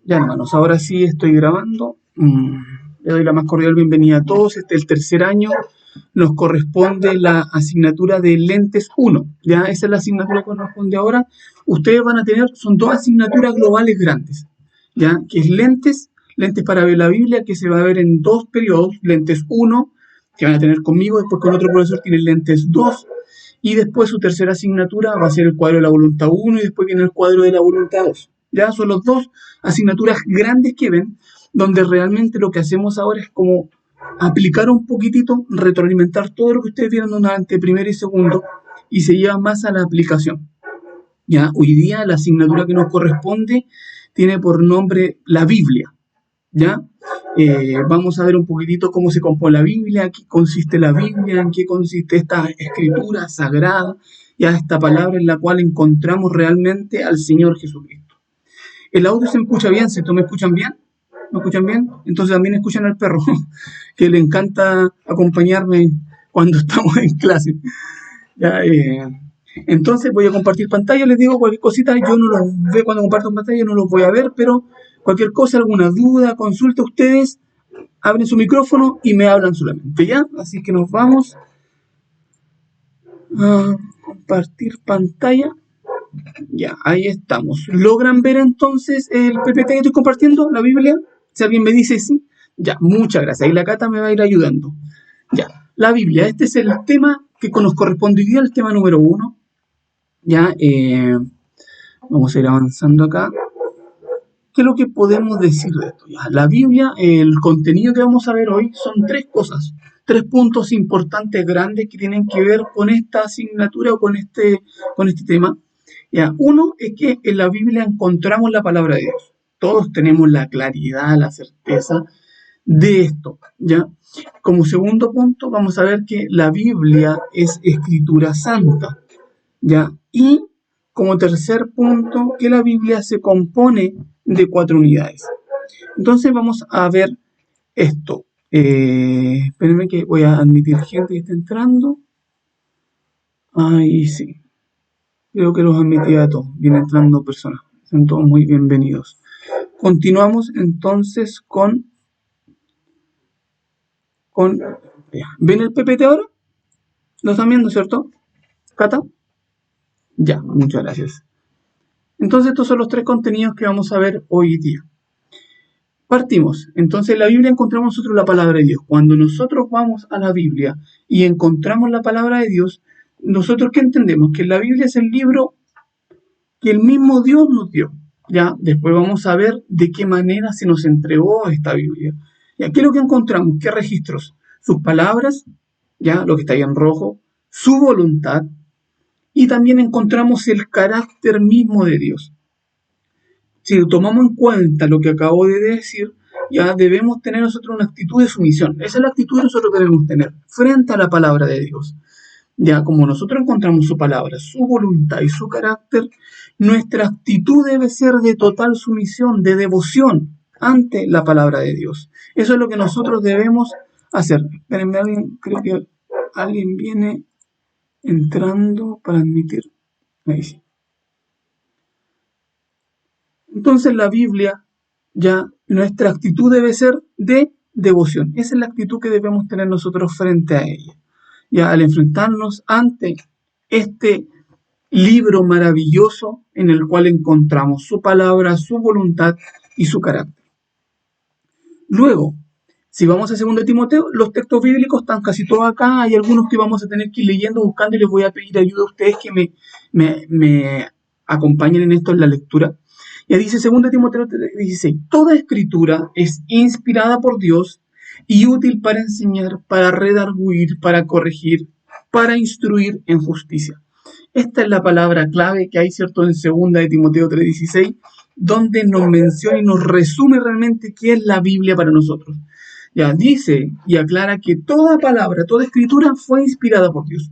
Ya, hermanos, ahora sí estoy grabando. Le doy la más cordial bienvenida a todos. Este es el tercer año. Nos corresponde la asignatura de lentes 1. Ya, esa es la asignatura que corresponde ahora. Ustedes van a tener, son dos asignaturas globales grandes. Ya, que es lentes para ver la Biblia, que se va a ver en dos periodos. Lentes 1, que van a tener conmigo, después con otro profesor tiene lentes 2. Y después su tercera asignatura va a ser el cuadro de la voluntad 1 y después viene el cuadro de la voluntad 2. Ya son los dos asignaturas grandes que ven, donde realmente lo que hacemos ahora es como aplicar un poquitito, retroalimentar todo lo que ustedes vieron durante primero y segundo y se lleva más a la aplicación. Ya, hoy día la asignatura que nos corresponde tiene por nombre la Biblia. ¿Ya? Vamos a ver un poquitito cómo se compone la Biblia, qué consiste la Biblia, en qué consiste esta escritura sagrada, ya esta palabra en la cual encontramos realmente al Señor Jesucristo. El audio se me escucha bien, ¿cierto? ¿Me escuchan bien? ¿Me escuchan bien? Entonces también escuchan al perro, que le encanta acompañarme cuando estamos en clase. Ya, entonces voy a compartir pantalla, les digo cualquier cosita, yo no los veo cuando comparto pantalla, no los voy a ver, pero cualquier cosa, alguna duda, consulta, ustedes abren su micrófono y me hablan solamente, ¿ya? Así que nos vamos a compartir pantalla. Ya, ahí estamos. ¿Logran ver entonces el PPT que estoy compartiendo, la Biblia? Si alguien me dice sí, ya, muchas gracias. Ahí la Cata me va a ir ayudando. Ya, la Biblia, este es el tema que nos corresponde hoy día, el tema número 1. Ya, vamos a ir avanzando acá. ¿Qué es lo que podemos decir de esto? Ya, la Biblia, el contenido que vamos a ver hoy son tres cosas, tres puntos importantes grandes que tienen que ver con esta asignatura o con este tema. Ya, uno es que en la Biblia encontramos la palabra de Dios. Todos tenemos la claridad, la certeza de esto. ¿Ya? Como segundo punto, vamos a ver que la Biblia es escritura santa. ¿Ya? Y como tercer punto, que la Biblia se compone de 4 unidades. Entonces vamos a ver esto. Espérenme que voy a admitir gente que está entrando. Ahí sí. Creo que los admití a todos. Vienen entrando personas. Son todos muy bienvenidos. Continuamos entonces con ¿ven el PPT ahora? ¿Lo están viendo, cierto? ¿Cata? Ya, muchas gracias. Entonces estos son los tres contenidos que vamos a ver hoy día. Partimos. Entonces en la Biblia encontramos nosotros la palabra de Dios. Cuando nosotros vamos a la Biblia y encontramos la palabra de Dios, ¿nosotros qué entendemos? Que la Biblia es el libro que el mismo Dios nos dio. Ya, después vamos a ver de qué manera se nos entregó esta Biblia. ¿Ya? ¿Qué es lo que encontramos? ¿Qué registros? Sus palabras, ya, lo que está ahí en rojo, su voluntad, y también encontramos el carácter mismo de Dios. Si tomamos en cuenta lo que acabo de decir, ya debemos tener nosotros una actitud de sumisión. Esa es la actitud que nosotros debemos tener frente a la palabra de Dios. Ya como nosotros encontramos su palabra, su voluntad y su carácter, nuestra actitud debe ser de total sumisión, de devoción ante la palabra de Dios. Eso es lo que nosotros debemos hacer. Espérenme, creo que alguien viene entrando para admitir. Ahí sí. Entonces la Biblia, ya nuestra actitud debe ser de devoción. Esa es la actitud que debemos tener nosotros frente a ella. Ya al enfrentarnos ante este libro maravilloso en el cual encontramos su palabra, su voluntad y su carácter. Luego, si vamos a 2 Timoteo, los textos bíblicos están casi todos acá. Hay algunos que vamos a tener que ir leyendo, buscando, y les voy a pedir ayuda a ustedes que me acompañen en esto en la lectura. Ya dice 2 Timoteo 16, toda escritura es inspirada por Dios y útil para enseñar, para redarguir, para corregir, para instruir en justicia. Esta es la palabra clave que hay, ¿cierto?, en 2 Timoteo 3:16, donde nos menciona y nos resume realmente qué es la Biblia para nosotros. Ya dice y aclara que toda palabra, toda escritura fue inspirada por Dios.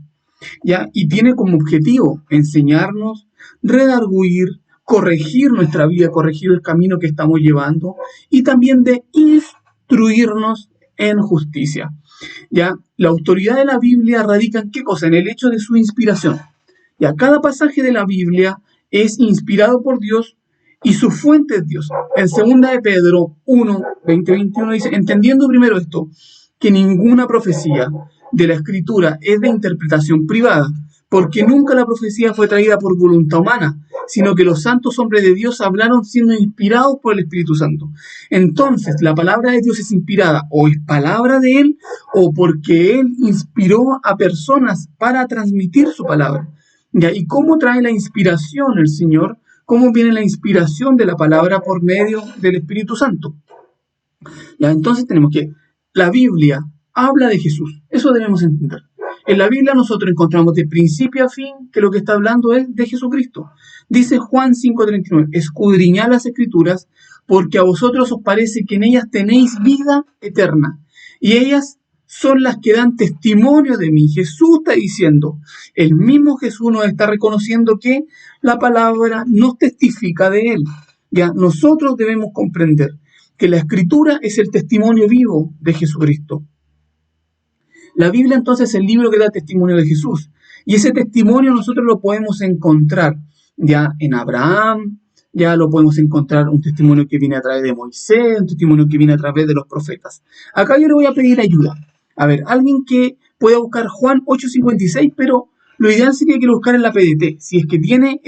Ya, y tiene como objetivo enseñarnos, redarguir, corregir nuestra vida, corregir el camino que estamos llevando y también de instruirnos en justicia. Ya, la autoridad de la Biblia radica en qué cosa? En el hecho de su inspiración. Ya, cada pasaje de la Biblia es inspirado por Dios y su fuente es Dios. En 2 de Pedro 1, 20, 21 dice, entendiendo primero esto, que ninguna profecía de la Escritura es de interpretación privada, porque nunca la profecía fue traída por voluntad humana, sino que los santos hombres de Dios hablaron siendo inspirados por el Espíritu Santo. Entonces, la palabra de Dios es inspirada, o es palabra de Él, o porque Él inspiró a personas para transmitir su palabra. ¿Ya? ¿Y cómo trae la inspiración el Señor? ¿Cómo viene la inspiración de la palabra por medio del Espíritu Santo? ¿Ya? Entonces tenemos que la Biblia habla de Jesús. Eso debemos entender. En la Biblia nosotros encontramos de principio a fin que lo que está hablando es de Jesucristo. Dice Juan 5:39, escudriñad las Escrituras, porque a vosotros os parece que en ellas tenéis vida eterna, y ellas son las que dan testimonio de mí. Jesús está diciendo, el mismo Jesús nos está reconociendo que la palabra nos testifica de Él. Ya nosotros debemos comprender que la Escritura es el testimonio vivo de Jesucristo. La Biblia entonces es el libro que da testimonio de Jesús. Y ese testimonio nosotros lo podemos encontrar ya en Abraham, ya lo podemos encontrar un testimonio que viene a través de Moisés, un testimonio que viene a través de los profetas. Acá yo le voy a pedir ayuda. A ver, alguien que pueda buscar Juan 8:56, pero lo ideal sería que lo buscara en la PDT. Si es que tiene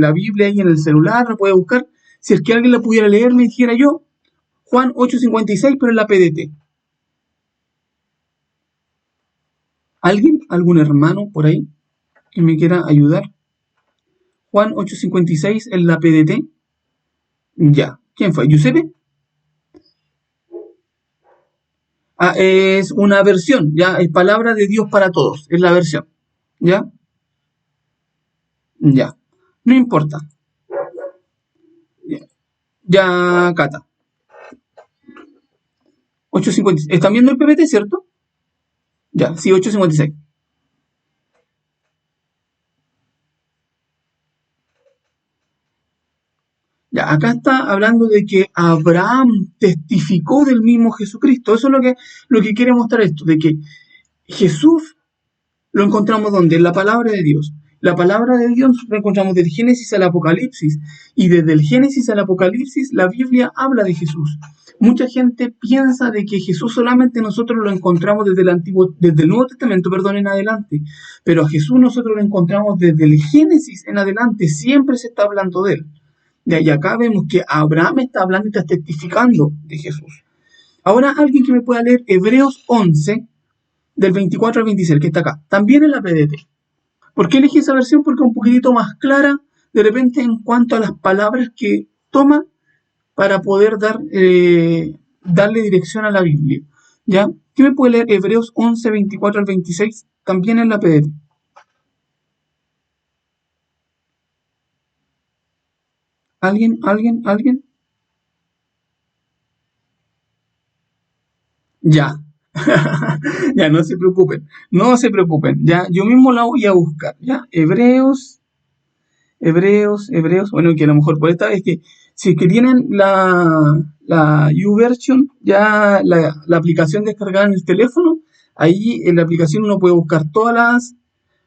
la Biblia ahí en el celular, lo puede buscar. Si es que alguien la pudiera leer, me dijera yo, Juan 8:56, pero en la PDT. ¿Alguien? ¿Algún hermano por ahí que me quiera ayudar? Juan 8:56 en la PDT. Ya. ¿Quién fue? ¿Giuseppe? Ah, es una versión, ya. Es palabra de Dios para todos. Es la versión. ¿Ya? Ya. No importa. Ya, ya Cata. 8:56. ¿Están viendo el PPT, cierto? Ya, sí, 8:56. Ya, acá está hablando de que Abraham testificó del mismo Jesucristo. Eso es lo que quiere mostrar esto, de que Jesús lo encontramos donde, en la palabra de Dios. La palabra de Dios lo encontramos desde Génesis al Apocalipsis. Y desde el Génesis al Apocalipsis, la Biblia habla de Jesús. Mucha gente piensa de que Jesús solamente nosotros lo encontramos desde el Nuevo Testamento, perdón, en adelante. Pero a Jesús nosotros lo encontramos desde el Génesis en adelante. Siempre se está hablando de él. De ahí acá vemos que Abraham está hablando y está testificando de Jesús. Ahora alguien que me pueda leer Hebreos 11, del 24 al 26, que está acá, también en la PDT. ¿Por qué elegí esa versión? Porque es un poquitito más clara, de repente, en cuanto a las palabras que toma para poder darle dirección a la Biblia. ¿Ya? ¿Qué me puede leer Hebreos 11, 24 al 26? También en la PDT. ¿Alguien? ¿Alguien? ¿Alguien? Ya. Ya, no se preocupen. No se preocupen. Ya, yo mismo la voy a buscar. Ya, Hebreos. Bueno, que a lo mejor por esta vez que, si es que tienen la YouVersion, ya la aplicación descargada en el teléfono, ahí en la aplicación uno puede buscar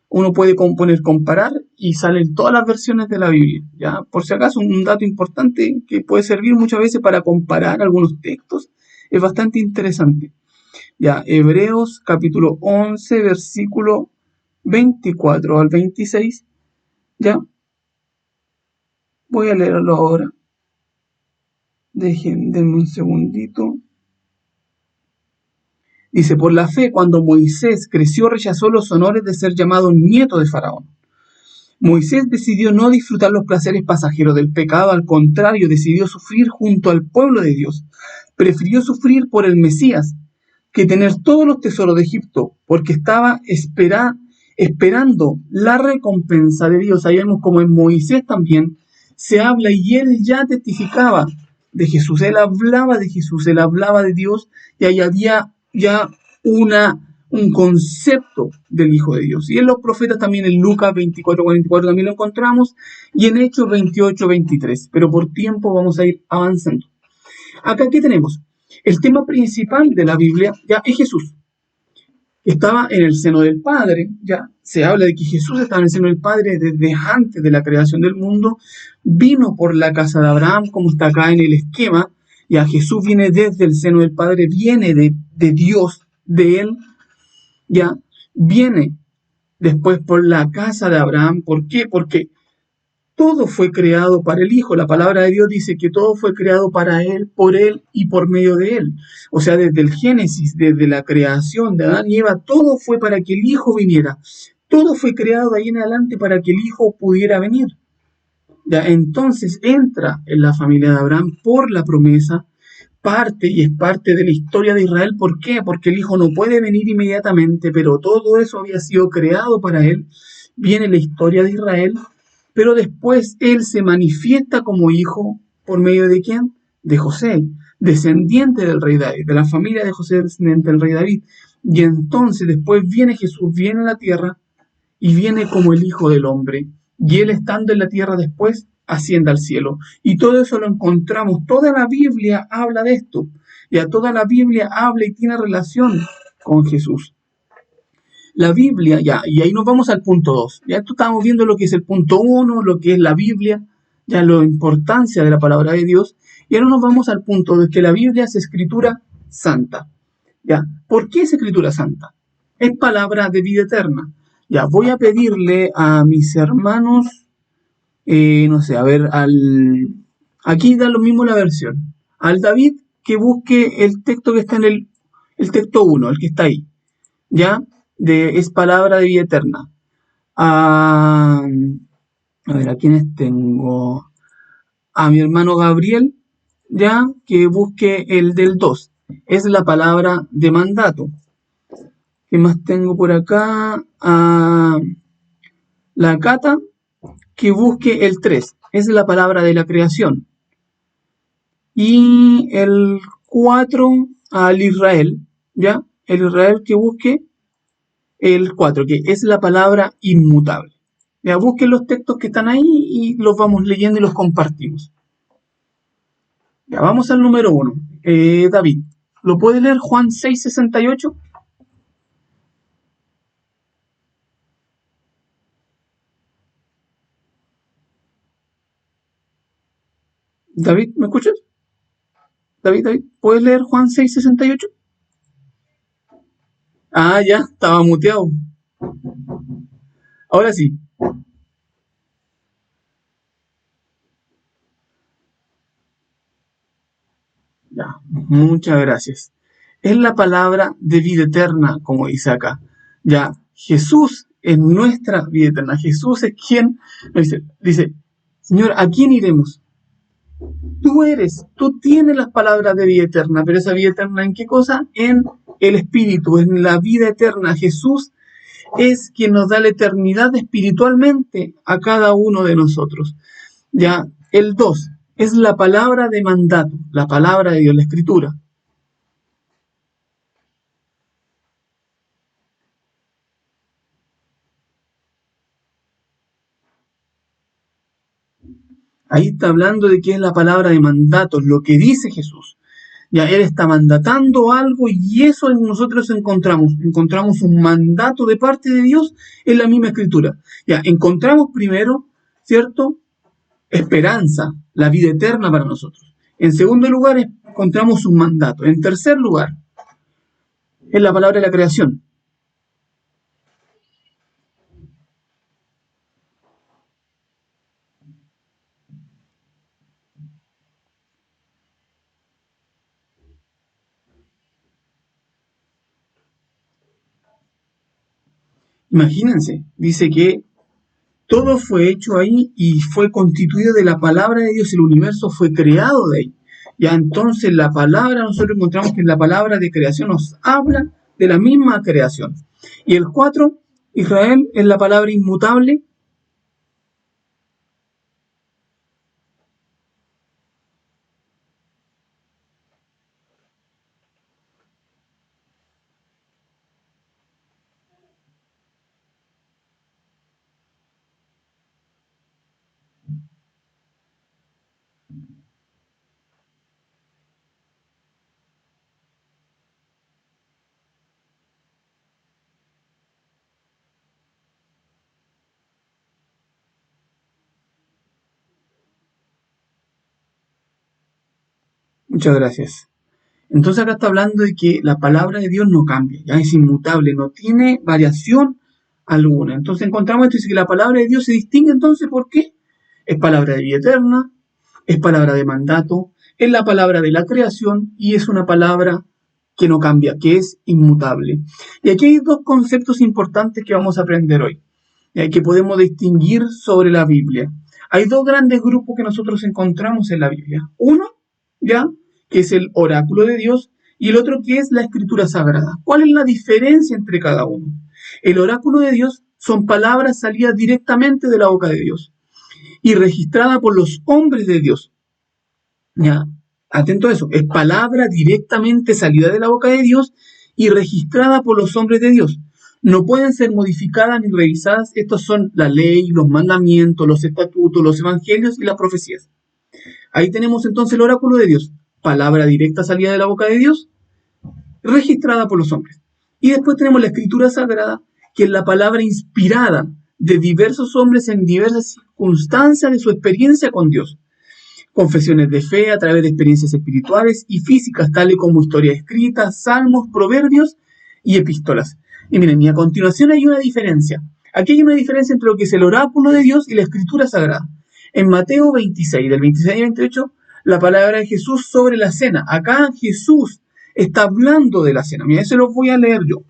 uno puede poner comparar y salen todas las versiones de la Biblia. Ya, por si acaso, un dato importante que puede servir muchas veces para comparar algunos textos, es bastante interesante. Ya, Hebreos capítulo 11, versículo 24 al 26. Ya, voy a leerlo ahora. Denme un segundito. Dice, por la fe, cuando Moisés creció, rechazó los honores de ser llamado nieto de Faraón. Moisés decidió no disfrutar los placeres pasajeros del pecado, al contrario, decidió sufrir junto al pueblo de Dios. Prefirió sufrir por el Mesías que tener todos los tesoros de Egipto, porque estaba esperando la recompensa de Dios. Ahí vemos como en Moisés también se habla y él ya testificaba de Jesús, él hablaba de Jesús, él hablaba de Dios y ahí había ya un concepto del Hijo de Dios. Y en los profetas también, en Lucas 24:44 también lo encontramos y en Hechos 28:23. Pero por tiempo vamos a ir avanzando. Acá, ¿qué tenemos? El tema principal de la Biblia ya es Jesús. estaba en el seno del Padre, ya se habla de que Jesús estaba en el seno del Padre desde antes de la creación del mundo, vino por la casa de Abraham, como está acá en el esquema, ya Jesús viene desde el seno del Padre, viene de Dios, de Él, ya viene después por la casa de Abraham. ¿Por qué? Porque todo fue creado para el Hijo. La palabra de Dios dice que todo fue creado para Él y por medio de Él. O sea, desde el Génesis, desde la creación de Adán y Eva, todo fue para que el Hijo viniera. Todo fue creado de ahí en adelante para que el Hijo pudiera venir. Ya, entonces entra en la familia de Abraham por la promesa, parte y es parte de la historia de Israel. ¿Por qué? Porque el Hijo no puede venir inmediatamente, pero todo eso había sido creado para Él. Viene la historia de Israel, pero después Él se manifiesta como Hijo por medio de ¿quién? De José, descendiente del rey David, de la familia de José, descendiente del rey David. Y entonces después viene Jesús, viene a la tierra y viene como el Hijo del Hombre. Y Él estando en la tierra después asciende al cielo. Y todo eso lo encontramos. Toda la Biblia habla de esto. Y a toda la Biblia habla y tiene relación con Jesús. La Biblia, ya, y ahí nos vamos al punto 2. Ya esto estamos viendo lo que es el punto 1, lo que es la Biblia, ya la importancia de la palabra de Dios. Y ahora nos vamos al punto de que la Biblia es escritura santa. Ya, ¿por qué es escritura santa? Es palabra de vida eterna. Ya, voy a pedirle a mis hermanos, no sé, a ver, aquí da lo mismo la versión. Al David que busque el texto que está en el texto 1, el que está ahí. ¿Ya? Es palabra de vida eterna. A, a ver, ¿a quiénes tengo? A mi hermano Gabriel, ¿ya? Que busque el del 2. Es la palabra de mandato. ¿Qué más tengo por acá? A la Cata, que busque el 3. Es la palabra de la creación. Y el 4 al Israel, ¿ya? El Israel que busque el 4 que es la palabra inmutable. Ya busquen los textos que están ahí y los vamos leyendo y los compartimos. Ya vamos al número 1. David, ¿lo puede leer Juan 6:68? David, ¿me escuchas? David, ¿puedes leer Juan 6:68? Ah, ya, estaba muteado. Ahora sí. Ya, muchas gracias. Es la palabra de vida eterna, como dice acá. Ya, Jesús es nuestra vida eterna. Jesús es quien dice, Señor, ¿a quién iremos? Tú tienes las palabras de vida eterna, pero esa vida eterna ¿en qué cosa? En el Espíritu, en la vida eterna. Jesús es quien nos da la eternidad espiritualmente a cada uno de nosotros. Ya, el 2 es la palabra de mandato, la palabra de Dios, la escritura. Ahí está hablando de qué es la palabra de mandato, lo que dice Jesús. Ya Él está mandatando algo y eso en nosotros encontramos. Encontramos un mandato de parte de Dios en la misma escritura. Ya, encontramos primero, ¿cierto? Esperanza, la vida eterna para nosotros. En segundo lugar, encontramos un mandato. En tercer lugar, es la palabra de la creación. Imagínense, dice que todo fue hecho ahí y fue constituido de la palabra de Dios. El universo fue creado de ahí. Ya entonces la palabra, nosotros encontramos que la palabra de creación nos habla de la misma creación. Y el 4 Israel es la palabra inmutable. Muchas gracias. Entonces acá está hablando de que la palabra de Dios no cambia, ya es inmutable, no tiene variación alguna. Entonces encontramos esto y dice que la palabra de Dios se distingue entonces ¿por qué? Es palabra de vida eterna, es palabra de mandato, es la palabra de la creación y es una palabra que no cambia, que es inmutable. Y aquí hay dos conceptos importantes que vamos a aprender hoy, que podemos distinguir sobre la Biblia. Hay dos grandes grupos que nosotros encontramos en la Biblia. Uno, ya, que es el oráculo de Dios, y el otro que es la escritura sagrada. ¿Cuál es la diferencia entre cada uno? El oráculo de Dios son palabras salidas directamente de la boca de Dios y registradas por los hombres de Dios. Ya, atento a eso, es palabra directamente salida de la boca de Dios y registrada por los hombres de Dios. No pueden ser modificadas ni revisadas. Estos son la ley, los mandamientos, los estatutos, los evangelios y las profecías. Ahí tenemos entonces el oráculo de Dios, palabra directa salida de la boca de Dios, registrada por los hombres. Y después tenemos la escritura sagrada, que es la palabra inspirada de diversos hombres en diversas circunstancias de su experiencia con Dios. Confesiones de fe a través de experiencias espirituales y físicas, tales como historias escritas, salmos, proverbios y epístolas. Y miren, y a continuación hay una diferencia. Aquí hay una diferencia entre lo que es el oráculo de Dios y la escritura sagrada. En Mateo 26, del 26 al 28, la palabra de Jesús sobre la cena. Acá Jesús está hablando de la cena. Mira, eso lo voy a leer yo.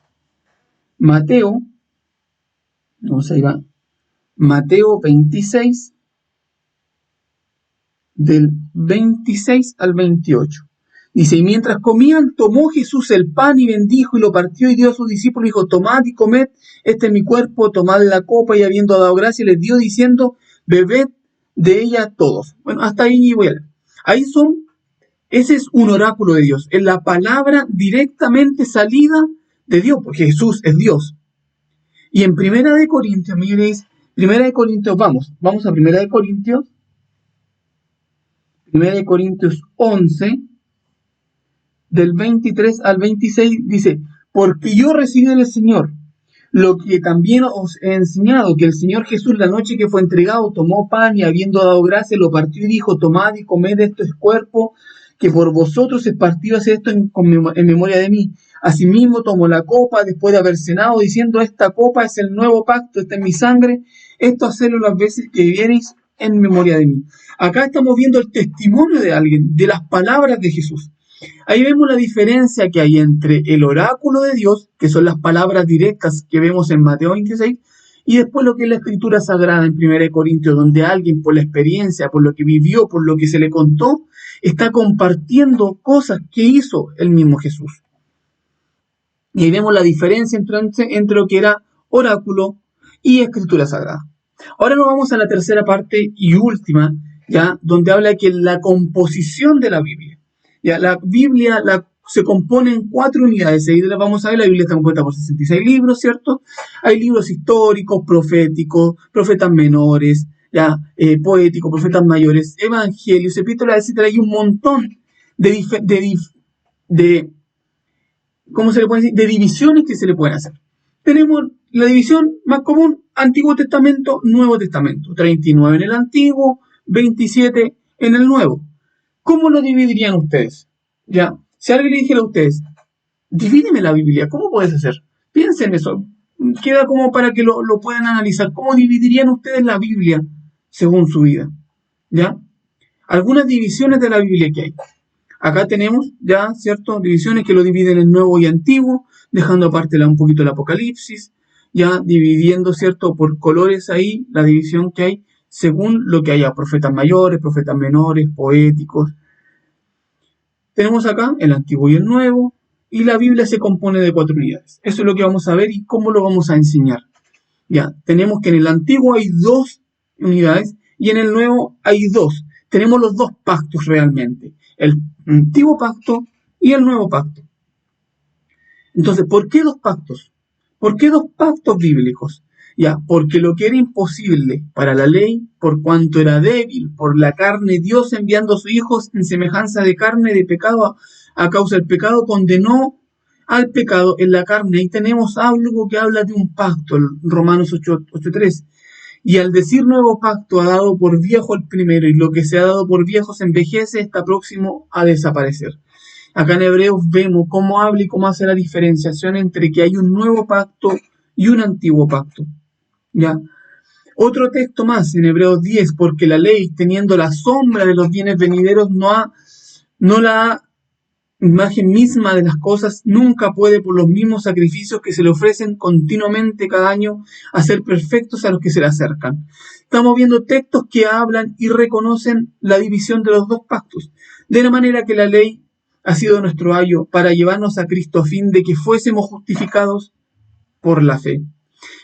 Mateo, vamos a ir a Mateo 26, del 26 al 28. Dice, y mientras comían, tomó Jesús el pan y bendijo y lo partió y dio a sus discípulos y dijo, tomad y comed, este es mi cuerpo, tomad la copa y habiendo dado gracia les dio diciendo, bebed de ella todos. Bueno, hasta ahí voy a leer. Ese es un oráculo de Dios, es la palabra directamente salida de Dios, porque Jesús es Dios. Y en Primera de Corintios, miréis, Primera de Corintios, vamos a Primera de Corintios, 1 Corintios 11, del 23 al 26, dice, porque yo recibí del Señor lo que también os he enseñado, que el Señor Jesús la noche que fue entregado tomó pan y habiendo dado gracia lo partió y dijo, tomad y comed, esto es cuerpo, que por vosotros es partido, haced esto en memoria de mí. Asimismo tomó la copa después de haber cenado, diciendo, esta copa es el nuevo pacto, esta es mi sangre, esto hacedlo las veces que viviereis en memoria de mí. Acá estamos viendo el testimonio de alguien, de las palabras de Jesús. Ahí vemos la diferencia que hay entre el oráculo de Dios, que son las palabras directas que vemos en Mateo 26, y después lo que es la escritura sagrada en 1 Corintios, donde alguien por la experiencia, por lo que vivió, por lo que se le contó, está compartiendo cosas que hizo el mismo Jesús. Y ahí vemos la diferencia entre lo que era oráculo y escritura sagrada. Ahora nos vamos a la tercera parte y última, ya, donde habla de que la composición de la Biblia. Ya, la Biblia se compone en 4 unidades. Ahí la vamos a ver, la Biblia está compuesta por 66 libros, ¿cierto? Hay libros históricos, proféticos, profetas menores, ya, poéticos, profetas mayores, evangelios, epístolas, etc. Hay un montón ¿cómo se le puede decir? De divisiones que se le pueden hacer. Tenemos la división más común, Antiguo Testamento, Nuevo Testamento. 39 en el Antiguo, 27 en el Nuevo. ¿Cómo lo dividirían ustedes? Ya, si alguien le dijera a ustedes, divídeme la Biblia, ¿cómo puedes hacer? Piensen en eso, queda como para que lo puedan analizar. ¿Cómo dividirían ustedes la Biblia según su vida? ¿Ya? Algunas divisiones de la Biblia que hay. Acá tenemos ya, ¿cierto? Divisiones que lo dividen en Nuevo y Antiguo, dejando aparte un poquito el Apocalipsis, ya dividiendo, ¿cierto? Por colores ahí, la división que hay según lo que haya, profetas mayores, profetas menores, poéticos. Tenemos acá el Antiguo y el Nuevo, y la Biblia se compone de 4 unidades. Eso es lo que vamos a ver y cómo lo vamos a enseñar. Ya, tenemos que en el Antiguo hay 2 unidades y en el Nuevo hay 2. Tenemos los 2 pactos realmente, el Antiguo Pacto y el Nuevo Pacto. Entonces, ¿por qué 2 pactos? ¿Por qué 2 pactos bíblicos? Ya, porque lo que era imposible para la ley, por cuanto era débil, por la carne, Dios enviando a sus hijos en semejanza de carne de pecado, a causa del pecado, condenó al pecado en la carne. Ahí tenemos algo que habla de un pacto, Romanos 8:3. Y al decir nuevo pacto ha dado por viejo el primero, y lo que se ha dado por viejo se envejece, está próximo a desaparecer. Acá en Hebreos vemos cómo habla y cómo hace la diferenciación entre que hay un nuevo pacto y un antiguo pacto. ¿Ya? Otro texto más en Hebreos 10, porque la ley, teniendo la sombra de los bienes venideros, no la imagen misma de las cosas, nunca puede por los mismos sacrificios que se le ofrecen continuamente cada año hacer perfectos a los que se le acercan. Estamos viendo textos que hablan y reconocen la división de los dos pactos, de la manera que la ley ha sido nuestro ayo para llevarnos a Cristo a fin de que fuésemos justificados por la fe.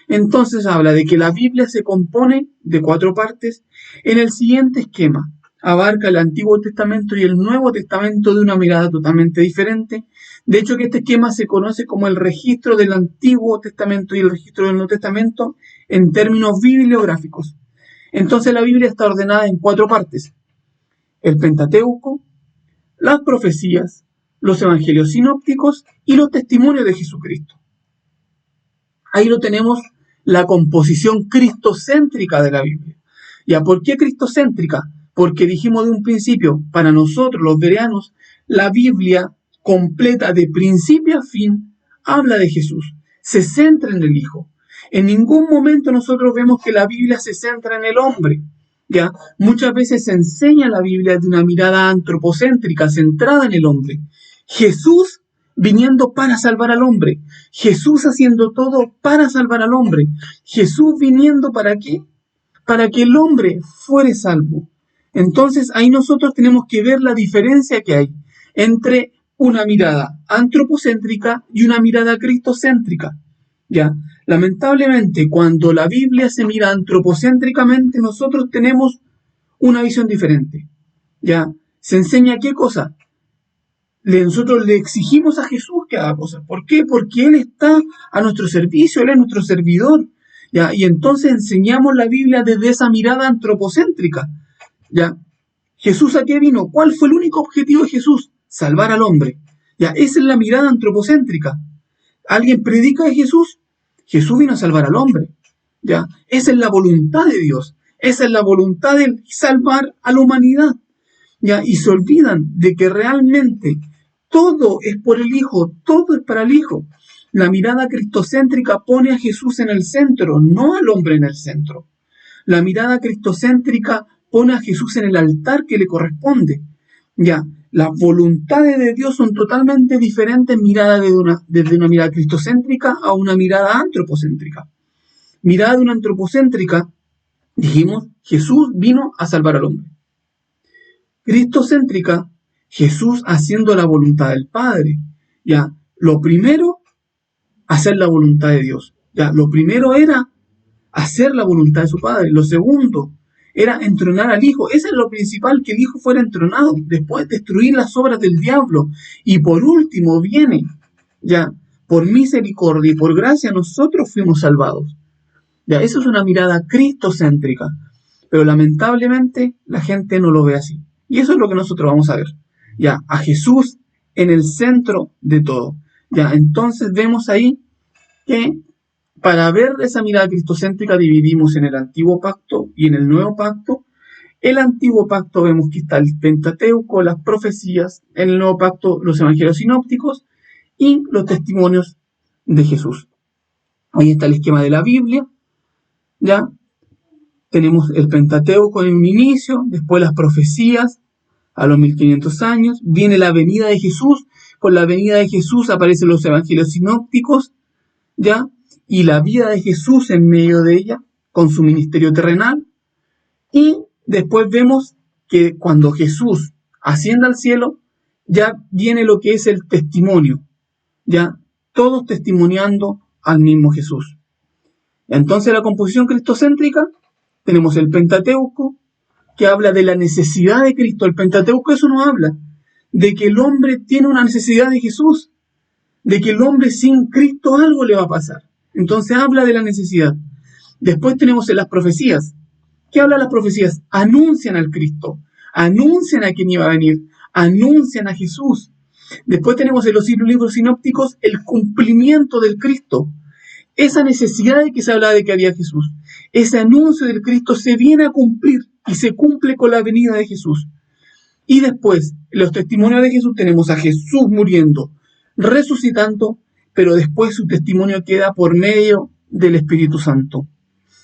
Entonces habla de que la Biblia se compone de 4 partes en el siguiente esquema. Abarca el Antiguo Testamento y el Nuevo Testamento de una mirada totalmente diferente. De hecho, que este esquema se conoce como el registro del Antiguo Testamento y el registro del Nuevo Testamento en términos bibliográficos. Entonces la Biblia está ordenada en 4 partes. El Pentateuco, las profecías, los evangelios sinópticos y los testimonios de Jesucristo. Ahí lo tenemos, la composición cristocéntrica de la Biblia. ¿Ya? ¿Por qué cristocéntrica? Porque dijimos de un principio, para nosotros los bereanos, la Biblia completa de principio a fin habla de Jesús, se centra en el Hijo. En ningún momento nosotros vemos que la Biblia se centra en el hombre. ¿Ya? Muchas veces se enseña la Biblia de una mirada antropocéntrica, centrada en el hombre. Jesús viniendo para salvar al hombre. Jesús haciendo todo para salvar al hombre. Jesús viniendo ¿para qué? Para que el hombre fuere salvo. Entonces ahí nosotros tenemos que ver la diferencia que hay entre una mirada antropocéntrica y una mirada cristocéntrica. ¿Ya? Lamentablemente, cuando la Biblia se mira antropocéntricamente, nosotros tenemos una visión diferente. ¿Ya? Se enseña qué cosa. Nosotros le exigimos a Jesús que haga cosas. ¿Por qué? Porque Él está a nuestro servicio, Él es nuestro servidor. ¿Ya? Y entonces enseñamos la Biblia desde esa mirada antropocéntrica. ¿Ya? ¿Jesús a qué vino? ¿Cuál fue el único objetivo de Jesús? Salvar al hombre. ¿Ya? Esa es la mirada antropocéntrica. ¿Alguien predica de Jesús? Jesús vino a salvar al hombre. ¿Ya? Esa es la voluntad de Dios. Esa es la voluntad de salvar a la humanidad. ¿Ya? Y se olvidan de que realmente todo es por el Hijo, todo es para el Hijo. La mirada cristocéntrica pone a Jesús en el centro, no al hombre en el centro. La mirada cristocéntrica pone a Jesús en el altar que le corresponde. Ya, las voluntades de Dios son totalmente diferentes desde una mirada cristocéntrica a una mirada antropocéntrica. Mirada de una antropocéntrica, dijimos, Jesús vino a salvar al hombre. Cristocéntrica, Jesús haciendo la voluntad del Padre. Ya, lo primero, hacer la voluntad de Dios. Ya, lo primero era hacer la voluntad de su Padre. Lo segundo era entronar al Hijo. Eso es lo principal, que el Hijo fuera entronado. Después destruir las obras del diablo. Y por último viene, ya, por misericordia y por gracia nosotros fuimos salvados. Ya, eso es una mirada cristocéntrica. Pero lamentablemente la gente no lo ve así. Y eso es lo que nosotros vamos a ver. Ya, a Jesús en el centro de todo. Ya, entonces vemos ahí que para ver esa mirada cristocéntrica dividimos en el Antiguo Pacto y en el Nuevo Pacto. El Antiguo Pacto vemos que está el Pentateuco, las profecías, en el Nuevo Pacto los evangelios sinópticos y los testimonios de Jesús. Ahí está el esquema de la Biblia. Ya tenemos el Pentateuco en un inicio, después las profecías a los 1500 años, viene la venida de Jesús, con la venida de Jesús aparecen los evangelios sinópticos, ¿ya? Y la vida de Jesús en medio de ella, con su ministerio terrenal, y después vemos que cuando Jesús asciende al cielo, ya viene lo que es el testimonio, ya todos testimoniando al mismo Jesús. Entonces la composición cristocéntrica, tenemos el Pentateuco, que habla de la necesidad de Cristo. El Pentateuco eso nos habla de que el hombre tiene una necesidad de Jesús, de que el hombre sin Cristo algo le va a pasar. Entonces habla de la necesidad. Después tenemos en las profecías. ¿Qué habla las profecías? Anuncian al Cristo, anuncian a quien iba a venir, anuncian a Jesús. Después tenemos en los libros sinópticos el cumplimiento del Cristo. Esa necesidad de que se hablaba de que había Jesús. ese anuncio del Cristo se viene a cumplir y se cumple con la venida de Jesús. Y después, en los testimonios de Jesús tenemos a Jesús muriendo, resucitando, pero después su testimonio queda por medio del Espíritu Santo.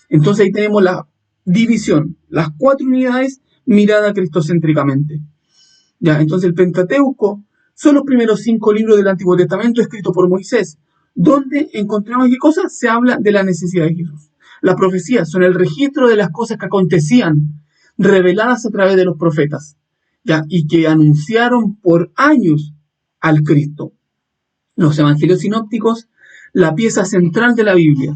Entonces ahí tenemos la división, las 4 unidades mirada cristocéntricamente. Ya, entonces el Pentateuco son los primeros 5 libros del Antiguo Testamento escritos por Moisés, donde encontramos qué cosa se habla de la necesidad de Jesús. Las profecías son el registro de las cosas que acontecían, reveladas a través de los profetas, ya, y que anunciaron por años al Cristo. Los evangelios sinópticos, la pieza central de la Biblia,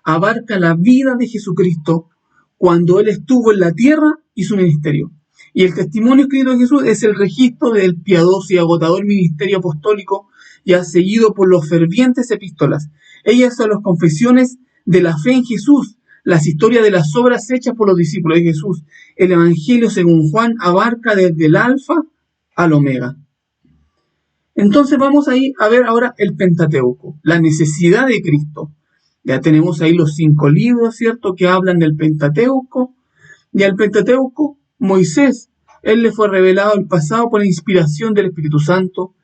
abarca la vida de Jesucristo cuando Él estuvo en la tierra y su ministerio. Y el testimonio escrito de Jesús es el registro del piadoso y agotador ministerio apostólico, ya seguido por los fervientes epístolas. Ellas son las confesiones de la fe en Jesús, las historias de las obras hechas por los discípulos de Jesús. El Evangelio, según Juan, abarca desde el alfa al omega. Entonces vamos ahí a ver ahora el Pentateuco, la necesidad de Cristo. Ya tenemos ahí los 5 libros, ¿cierto?, que hablan del Pentateuco. Y al Pentateuco, Moisés, él le fue revelado el pasado por la inspiración del Espíritu Santo.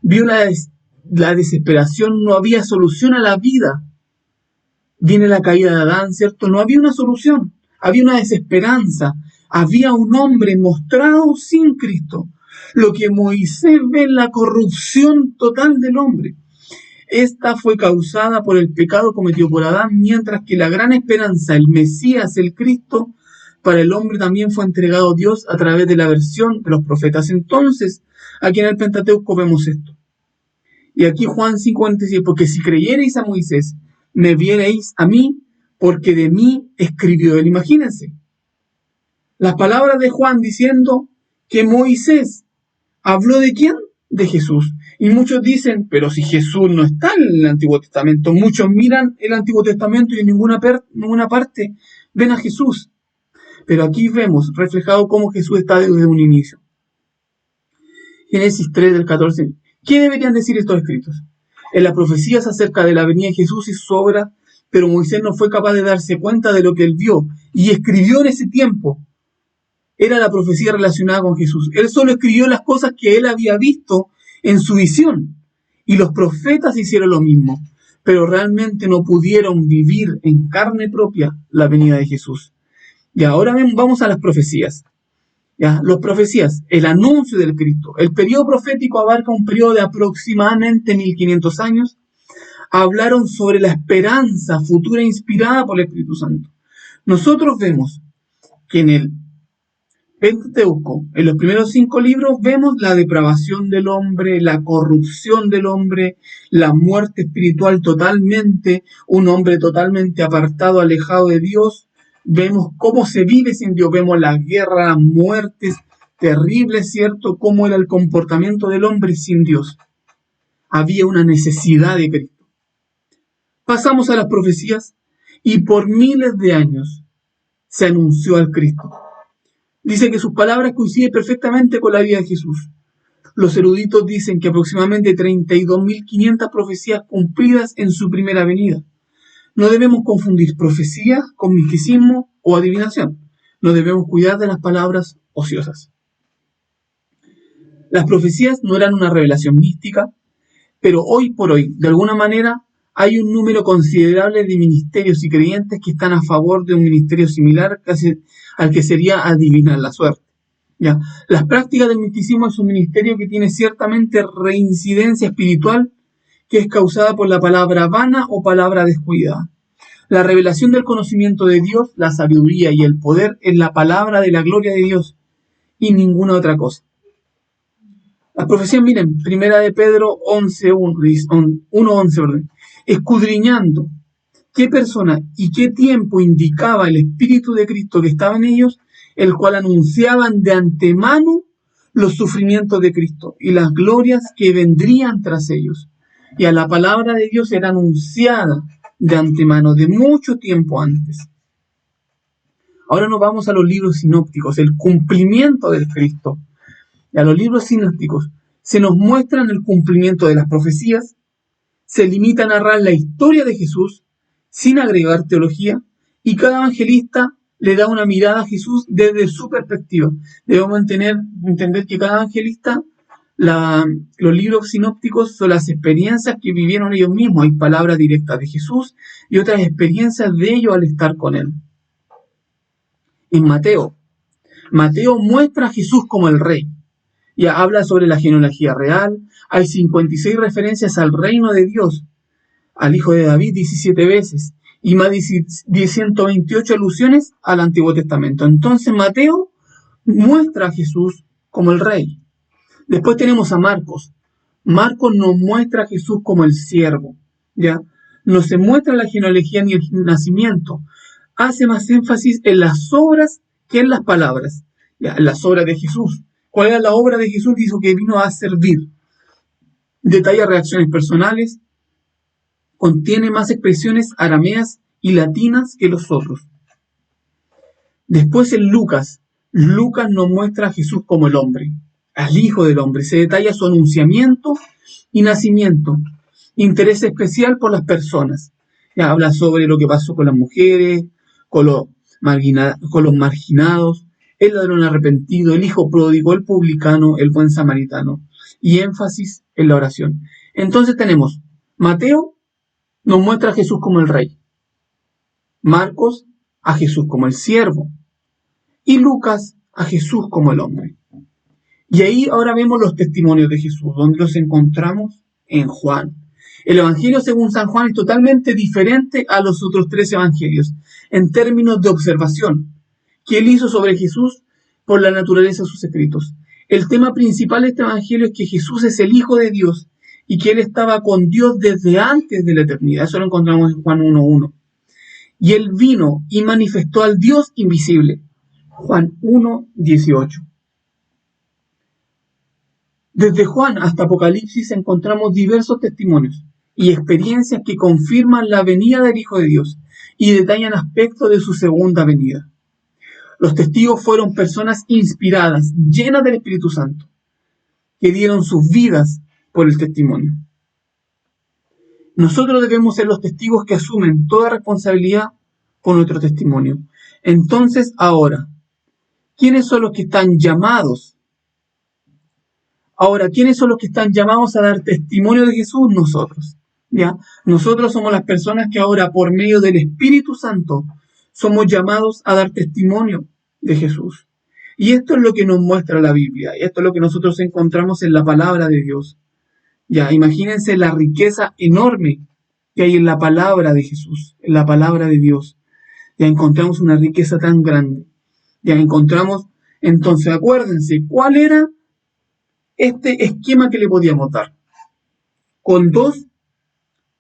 Vio la desesperación, no había solución a la vida. Viene la caída de Adán, ¿cierto? No había una solución, había una desesperanza. Había un hombre mostrado sin Cristo. Lo que Moisés ve en la corrupción total del hombre. Esta fue causada por el pecado cometido por Adán, mientras que la gran esperanza, el Mesías, el Cristo, para el hombre también fue entregado a Dios a través de la versión de los profetas. Entonces, aquí en el Pentateuco vemos esto. Y aquí Juan 5:46, porque si creyereis a Moisés, me viereis a mí, porque de mí escribió él. Imagínense las palabras de Juan diciendo que Moisés habló ¿de quién? De Jesús. Y muchos dicen, pero si Jesús no está en el Antiguo Testamento. Muchos miran el Antiguo Testamento y en ninguna parte ven a Jesús. Pero aquí vemos reflejado cómo Jesús está desde un inicio. Génesis 3 del 14. ¿Qué deberían decir estos escritos? En las profecías acerca de la venida de Jesús y su obra, pero Moisés no fue capaz de darse cuenta de lo que él vio y escribió en ese tiempo. Era la profecía relacionada con Jesús. Él solo escribió las cosas que él había visto en su visión. Y los profetas hicieron lo mismo, pero realmente no pudieron vivir en carne propia la venida de Jesús. Y ahora vamos a las profecías. Ya, las profecías, el anuncio del Cristo. El periodo profético abarca un periodo de aproximadamente 1500 años. Hablaron sobre la esperanza futura inspirada por el Espíritu Santo. Nosotros vemos que en el Pentateuco, en los primeros 5 libros, vemos la depravación del hombre, la corrupción del hombre, la muerte espiritual totalmente, un hombre totalmente apartado, alejado de Dios. Vemos cómo se vive sin Dios, vemos la guerra, las muertes terribles, ¿cierto? Cómo era el comportamiento del hombre sin Dios. Había una necesidad de Cristo. Pasamos a las profecías y por miles de años se anunció al Cristo. Dice que sus palabras coinciden perfectamente con la vida de Jesús. Los eruditos dicen que aproximadamente 32.500 profecías cumplidas en su primera venida. No debemos confundir profecía con misticismo o adivinación. No debemos cuidar de las palabras ociosas. Las profecías no eran una revelación mística, pero hoy por hoy, de alguna manera, hay un número considerable de ministerios y creyentes que están a favor de un ministerio similar al que sería adivinar la suerte. ¿Ya? Las prácticas del misticismo es un ministerio que tiene ciertamente reincidencia espiritual que es causada por la palabra vana o palabra descuidada. La revelación del conocimiento de Dios, la sabiduría y el poder es la palabra de la gloria de Dios y ninguna otra cosa. Las profecías, miren, primera de Pedro 1:11, escudriñando qué persona y qué tiempo indicaba el Espíritu de Cristo que estaba en ellos, el cual anunciaban de antemano los sufrimientos de Cristo y las glorias que vendrían tras ellos. Y a la palabra de Dios era anunciada de antemano, de mucho tiempo antes. Ahora nos vamos a los libros sinópticos, el cumplimiento del Cristo. Y a los libros sinópticos se nos muestran el cumplimiento de las profecías, se limita a narrar la historia de Jesús sin agregar teología y cada evangelista le da una mirada a Jesús desde su perspectiva. Debemos entender que cada evangelista, los libros sinópticos son las experiencias que vivieron ellos mismos. Hay palabras directas de Jesús y otras experiencias de ellos al estar con él. En Mateo muestra a Jesús como el rey. Ya habla sobre la genealogía real. Hay 56 referencias al reino de Dios, al hijo de David 17 veces, y más de 128 alusiones al Antiguo Testamento. Entonces Mateo muestra a Jesús como el rey. Después tenemos a Marcos. Marcos nos muestra a Jesús como el siervo, ¿ya? No se muestra la genealogía ni el nacimiento. Hace más énfasis en las obras que en las palabras, ¿ya? En las obras de Jesús. ¿Cuál era la obra de Jesús? Dijo que vino a servir. Detalla reacciones personales. Contiene más expresiones arameas y latinas que los otros. Después en Lucas nos muestra a Jesús como el hombre, al Hijo del Hombre. Se detalla su anunciamiento y nacimiento. Interés especial por las personas. Ya habla sobre lo que pasó con las mujeres, con los marginados, el ladrón arrepentido, el hijo pródigo, el publicano, el buen samaritano. Y énfasis en la oración. Entonces tenemos Mateo nos muestra a Jesús como el rey. Marcos a Jesús como el siervo. Y Lucas a Jesús como el hombre. Y ahí ahora vemos los testimonios de Jesús, donde los encontramos en Juan. El Evangelio según San Juan es totalmente diferente a los otros 3 evangelios, en términos de observación que él hizo sobre Jesús por la naturaleza de sus escritos. El tema principal de este evangelio es que Jesús es el Hijo de Dios y que él estaba con Dios desde antes de la eternidad. Eso lo encontramos en Juan 1:1. Y él vino y manifestó al Dios invisible. Juan 1:18. Desde Juan hasta Apocalipsis encontramos diversos testimonios y experiencias que confirman la venida del Hijo de Dios y detallan aspectos de su segunda venida. Los testigos fueron personas inspiradas, llenas del Espíritu Santo, que dieron sus vidas por el testimonio. Nosotros debemos ser los testigos que asumen toda responsabilidad por nuestro testimonio. Entonces, ahora, ¿quiénes son los que están llamados? ¿Quiénes son los que están llamados a dar testimonio de Jesús? Nosotros, ¿ya? Nosotros somos las personas que ahora, por medio del Espíritu Santo, somos llamados a dar testimonio de Jesús. Y esto es lo que nos muestra la Biblia. Y esto es lo que nosotros encontramos en la palabra de Dios. Ya, imagínense la riqueza enorme que hay en la palabra de Jesús, en la palabra de Dios. Ya encontramos una riqueza tan grande. Ya encontramos, entonces acuérdense, ¿cuál era este esquema que le podíamos dar? Con 2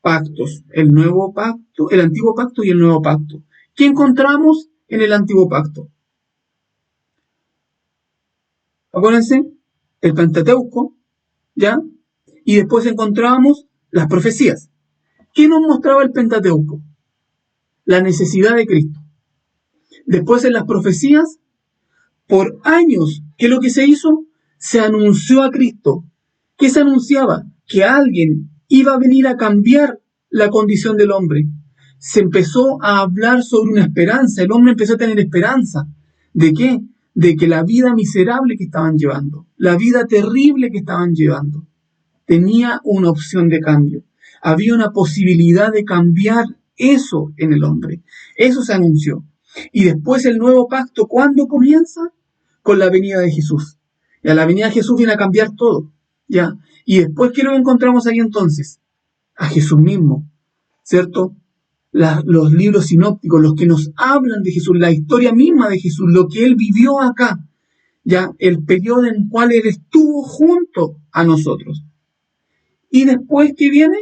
pactos, el nuevo pacto, el antiguo pacto y el nuevo pacto. ¿Qué encontramos en el antiguo pacto? Acuérdense, el Pentateuco, ¿ya? Y después encontrábamos las profecías. ¿Qué nos mostraba el Pentateuco? La necesidad de Cristo. Después en las profecías, por años, ¿qué es lo que se hizo? Se anunció a Cristo. ¿Qué se anunciaba? Que alguien iba a venir a cambiar la condición del hombre. Se empezó a hablar sobre una esperanza. El hombre empezó a tener esperanza. ¿De qué? De que la vida miserable que estaban llevando, la vida terrible que estaban llevando, tenía una opción de cambio. Había una posibilidad de cambiar eso en el hombre. Eso se anunció. Y después el nuevo pacto, ¿cuándo comienza? Con la venida de Jesús. Ya la venida de Jesús viene a cambiar todo. ¿Ya? Y después, ¿qué lo encontramos ahí entonces? A Jesús mismo, ¿cierto? Los libros sinópticos, los que nos hablan de Jesús, la historia misma de Jesús, lo que Él vivió acá, ya el periodo en el cual Él estuvo junto a nosotros. Y después, ¿qué viene?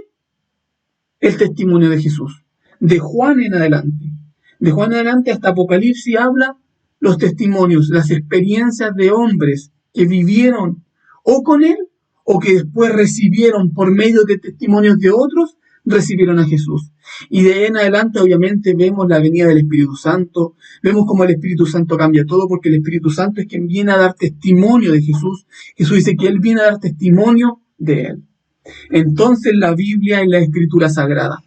El testimonio de Jesús. De Juan en adelante. De Juan en adelante hasta Apocalipsis habla los testimonios, las experiencias de hombres que vivieron o con Él o que después recibieron por medio de testimonios de otros, recibieron a Jesús. Y de ahí en adelante obviamente vemos la venida del Espíritu Santo, vemos cómo el Espíritu Santo cambia todo, porque el Espíritu Santo es quien viene a dar testimonio de Jesús. Jesús dice que Él viene a dar testimonio de Él. Entonces la Biblia es la Escritura Sagrada.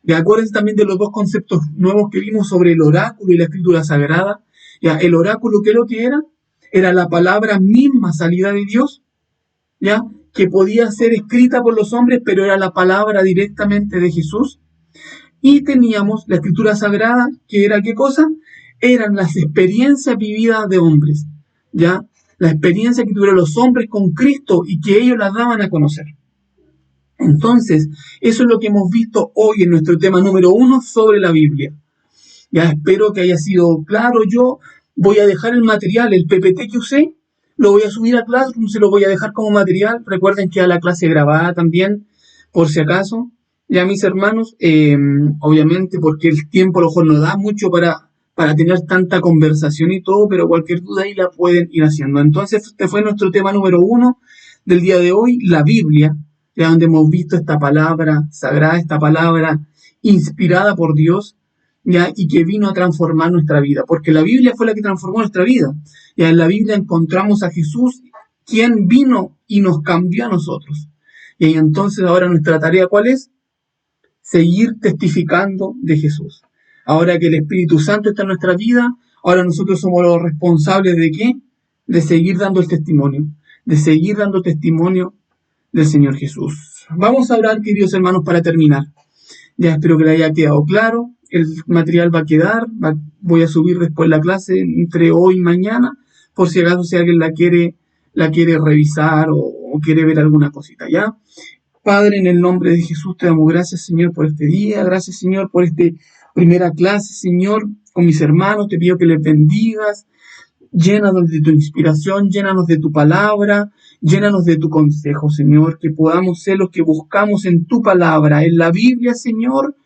Y acuérdense también de los dos conceptos nuevos que vimos sobre el oráculo y la escritura sagrada. Ya, el oráculo, ¿qué es lo que era? Era la palabra misma salida de Dios, ¿ya? Que podía ser escrita por los hombres, pero era la palabra directamente de Jesús. Y teníamos la escritura sagrada, que era ¿qué cosa? Eran las experiencias vividas de hombres, ¿ya? La experiencia que tuvieron los hombres con Cristo y que ellos las daban a conocer. Entonces, eso es lo que hemos visto hoy en nuestro tema número 1 sobre la Biblia. Ya espero que haya sido claro. Yo voy a dejar el material, el PPT que usé, lo voy a subir a Classroom, se lo voy a dejar como material. Recuerden que a la clase grabada también, por si acaso. Ya mis hermanos, obviamente porque el tiempo a lo mejor no da mucho para tener tanta conversación y todo, pero cualquier duda ahí la pueden ir haciendo. Entonces, este fue nuestro tema número 1 del día de hoy, la Biblia, ya donde hemos visto esta palabra sagrada, esta palabra inspirada por Dios, ¿ya? Y que vino a transformar nuestra vida, porque la Biblia fue la que transformó nuestra vida. Ya en la Biblia encontramos a Jesús, quien vino y nos cambió a nosotros. Y entonces ahora nuestra tarea, ¿cuál es? Seguir testificando de Jesús. Ahora que el Espíritu Santo está en nuestra vida, ahora nosotros somos los responsables ¿de qué? De seguir dando el testimonio, de seguir dando testimonio del Señor Jesús. Vamos a orar, queridos hermanos, para terminar. Ya espero que le haya quedado claro. El material va a quedar. Voy a subir después la clase entre hoy y mañana, por si acaso si alguien la quiere revisar o quiere ver alguna cosita, ¿ya? Padre, en el nombre de Jesús te damos gracias, Señor, por este día. Gracias, Señor, por esta primera clase, Señor, con mis hermanos. Te pido que les bendigas. Llénanos de tu inspiración, llénanos de tu palabra, llénanos de tu consejo, Señor, que podamos ser los que buscamos en tu palabra, en la Biblia, Señor,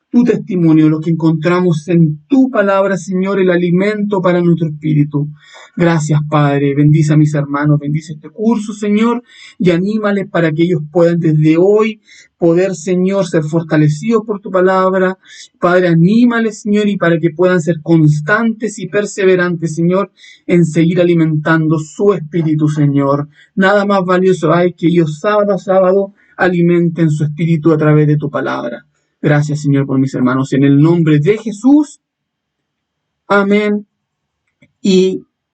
tu testimonio, lo que encontramos en tu palabra, Señor, el alimento para nuestro espíritu. Gracias, Padre. Bendice a mis hermanos, bendice este curso, Señor, y anímales para que ellos puedan desde hoy poder, Señor, ser fortalecidos por tu palabra. Padre, anímales, Señor, y para que puedan ser constantes y perseverantes, Señor, en seguir alimentando su espíritu, Señor. Nada más valioso hay que ellos sábado a sábado alimenten su espíritu a través de tu palabra. Gracias, Señor, por mis hermanos. En el nombre de Jesús. Amén y